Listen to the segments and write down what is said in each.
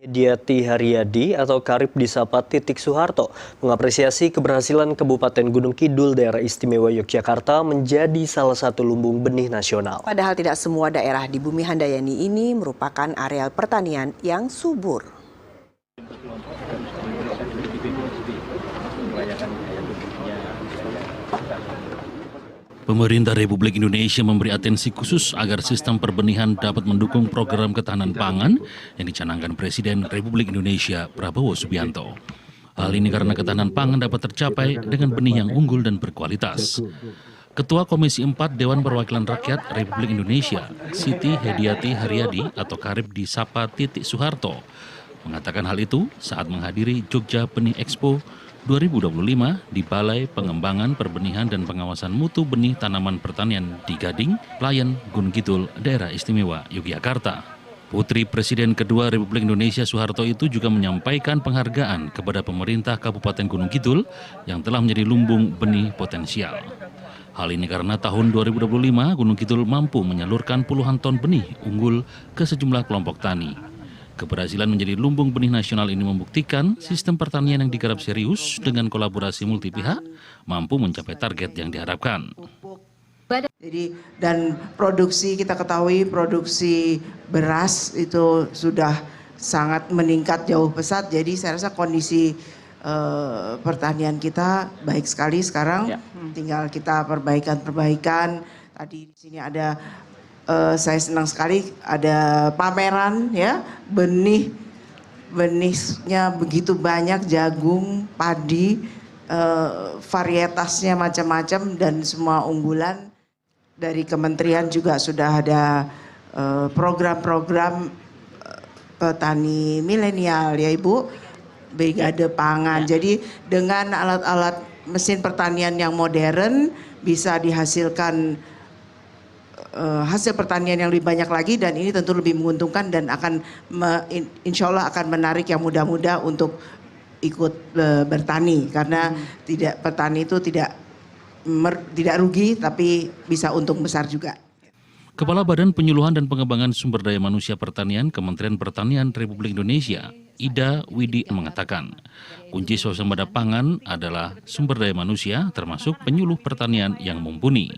Diati Haryadi atau Karib disapa Titik Soeharto mengapresiasi keberhasilan Kabupaten Gunung Kidul Daerah Istimewa Yogyakarta menjadi salah satu lumbung benih nasional. Padahal tidak semua daerah di Bumi Handayani ini merupakan areal pertanian yang subur. Pemerintah Republik Indonesia memberi atensi khusus agar sistem perbenihan dapat mendukung program ketahanan pangan yang dicanangkan Presiden Republik Indonesia Prabowo Subianto. Hal ini karena ketahanan pangan dapat tercapai dengan benih yang unggul dan berkualitas. Ketua Komisi 4 Dewan Perwakilan Rakyat Republik Indonesia, Siti Hediati Haryadi atau Karib disapa Titik Soeharto, mengatakan hal itu saat menghadiri Jogja Benih Expo 2025 di Balai Pengembangan Perbenihan dan Pengawasan Mutu Benih Tanaman Pertanian di Gading, Playan, Gunung Kidul, Daerah Istimewa Yogyakarta. Putri Presiden kedua Republik Indonesia Soeharto itu juga menyampaikan penghargaan kepada pemerintah Kabupaten Gunung Kidul yang telah menjadi lumbung benih potensial. Hal ini karena tahun 2025 Gunung Kidul mampu menyalurkan puluhan ton benih unggul ke sejumlah kelompok tani. Keberhasilan menjadi lumbung benih nasional ini membuktikan sistem pertanian yang digarap serius dengan kolaborasi multi pihak mampu mencapai target yang diharapkan. Jadi dan produksi kita ketahui produksi beras itu sudah sangat meningkat jauh pesat. Jadi saya rasa kondisi pertanian kita baik sekali sekarang. Tinggal kita perbaikan. Tadi di sini ada saya senang sekali ada pameran ya, benihnya begitu banyak, jagung, padi, varietasnya macam-macam dan semua unggulan. Dari kementerian juga sudah ada program-program petani milenial ya Ibu, brigade pangan. Jadi dengan alat-alat mesin pertanian yang modern bisa dihasilkan hasil pertanian yang lebih banyak lagi, dan ini tentu lebih menguntungkan dan akan insya Allah akan menarik yang muda-muda untuk ikut bertani karena petani itu tidak rugi tapi bisa untung besar juga. Kepala Badan Penyuluhan dan Pengembangan Sumber Daya Manusia Pertanian Kementerian Pertanian Republik Indonesia, Ida Widi mengatakan, kunci swasembada pangan adalah sumber daya manusia termasuk penyuluh pertanian yang mumpuni.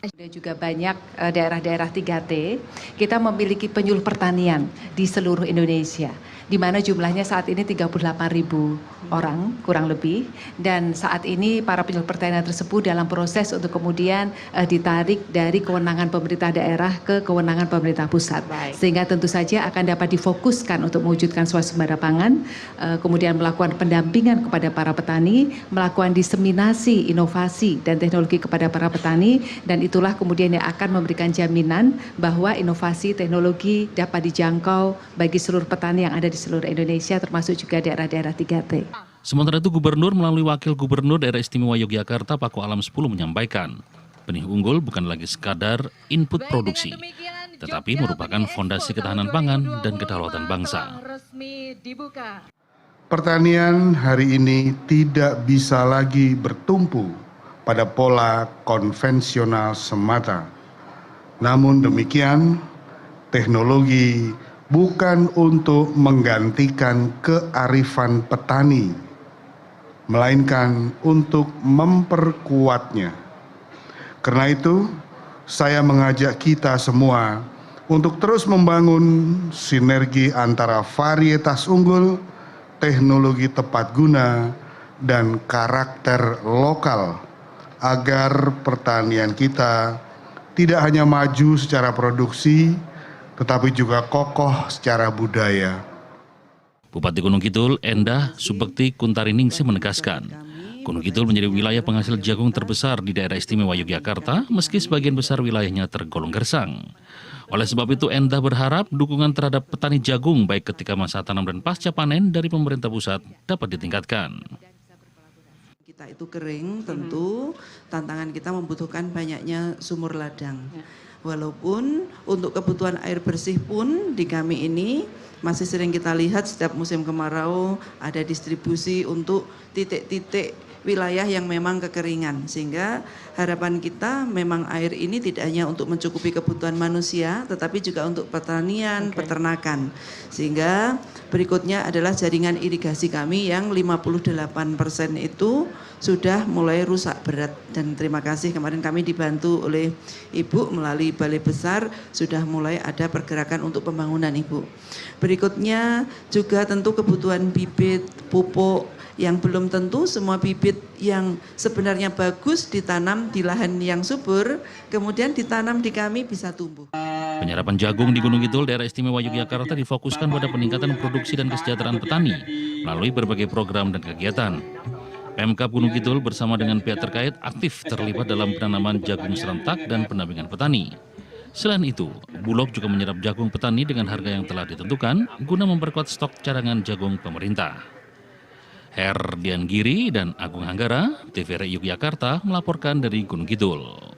Sudah juga banyak daerah-daerah 3T, kita memiliki penyuluh pertanian di seluruh Indonesia, di mana jumlahnya saat ini 38.000 orang kurang lebih, dan saat ini para penyuluh pertanian tersebut dalam proses untuk kemudian ditarik dari kewenangan pemerintah daerah ke kewenangan pemerintah pusat. Sehingga tentu saja akan dapat difokuskan untuk mewujudkan swasembada pangan, kemudian melakukan pendampingan kepada para petani, melakukan diseminasi inovasi dan teknologi kepada para petani, dan itulah kemudian yang akan memberikan jaminan bahwa inovasi teknologi dapat dijangkau bagi seluruh petani yang ada di seluruh Indonesia termasuk juga daerah-daerah 3T. Sementara itu Gubernur melalui Wakil Gubernur Daerah Istimewa Yogyakarta Paku Alam 10 menyampaikan, benih unggul bukan lagi sekadar input produksi, tetapi merupakan fondasi ketahanan pangan dan kedaulatan bangsa. Pertanian hari ini tidak bisa lagi bertumpu pada pola konvensional semata. Namun demikian, teknologi bukan untuk menggantikan kearifan petani, melainkan untuk memperkuatnya. Karena itu, saya mengajak kita semua untuk terus membangun sinergi antara varietas unggul, teknologi tepat guna, dan karakter lokal, agar pertanian kita tidak hanya maju secara produksi, tetapi juga kokoh secara budaya. Bupati Gunung Kidul, Endah Subekti Kuntariningsih menegaskan, Gunung Kidul menjadi wilayah penghasil jagung terbesar di daerah istimewa Yogyakarta, meski sebagian besar wilayahnya tergolong gersang. Oleh sebab itu, Endah berharap dukungan terhadap petani jagung baik ketika masa tanam dan pasca panen dari pemerintah pusat dapat ditingkatkan. Kita itu kering, tentu tantangan kita membutuhkan banyaknya sumur ladang. Walaupun untuk kebutuhan air bersih pun di kami ini masih sering kita lihat setiap musim kemarau ada distribusi untuk titik-titik wilayah yang memang kekeringan, sehingga harapan kita memang air ini tidak hanya untuk mencukupi kebutuhan manusia tetapi juga untuk pertanian, peternakan. Sehingga berikutnya adalah jaringan irigasi kami yang 58% itu sudah mulai rusak berat, dan terima kasih kemarin kami dibantu oleh Ibu melalui Balai Besar sudah mulai ada pergerakan untuk pembangunan, Ibu. Berikutnya juga tentu kebutuhan bibit, pupuk yang belum tentu semua bibit yang sebenarnya bagus ditanam di lahan yang subur, kemudian ditanam di kami bisa tumbuh. Penyerapan jagung di Gunung Kidul, daerah istimewa Yogyakarta difokuskan pada peningkatan produksi dan kesejahteraan petani melalui berbagai program dan kegiatan. Pemkab Gunung Kidul bersama dengan pihak terkait aktif terlibat dalam penanaman jagung serentak dan pendampingan petani. Selain itu, Bulog juga menyerap jagung petani dengan harga yang telah ditentukan guna memperkuat stok cadangan jagung pemerintah. Herdian Giri dan Agung Hanggara, TVRI Yogyakarta melaporkan dari Gunung Kidul.